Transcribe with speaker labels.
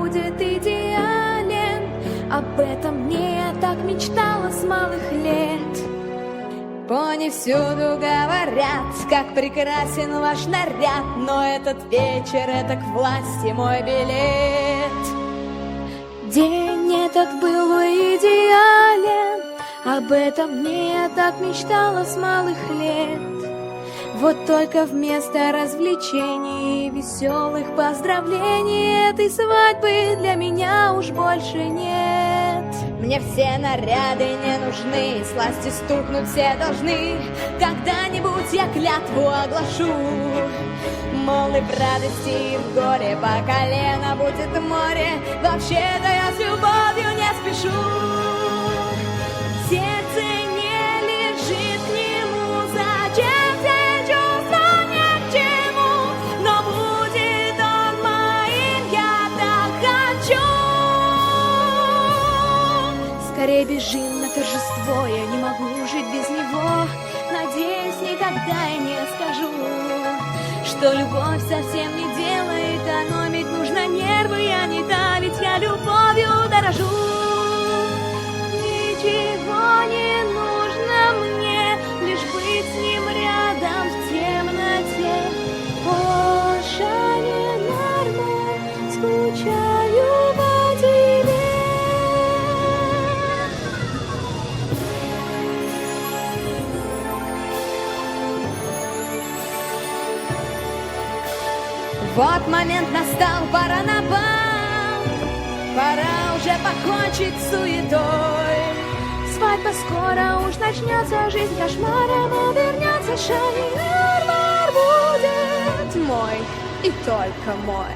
Speaker 1: будет идеален. Об этом мне я так мечтала с малых лет. Пони всюду говорят, как прекрасен ваш наряд, но этот вечер — это к власти мой билет. День этот был бы идеален, об этом мне я так мечтала с малых лет. Вот только вместо развлечений и веселых поздравлений этой свадьбы для меня уж больше нет. Мне все наряды не нужны, сласти стукнуть все должны. Когда-нибудь я клятву оглашу, мол, и в радости, и в горе по колено будет море. Вообще-то я с любовью не спешу. Сердце не лежит к нему, зачем все чувства ни к чему, но будет он моим, я так хочу. Скорее бежим на торжество, я не могу жить без него. Надеюсь, никогда я не скажу, что любовь совсем не дело, экономить нужно нервы, я не та, ведь я любовью дорожу. Ничего не нужно мне, лишь быть с ним рядом в темноте. О, Шане Норман, скучаю по тебе. Вот момент настал, пора на бал, пора уже покончить с суетой. Свадьба скоро уж начнется, жизнь кошмаром обернется. Шани Норман будет мой и только мой.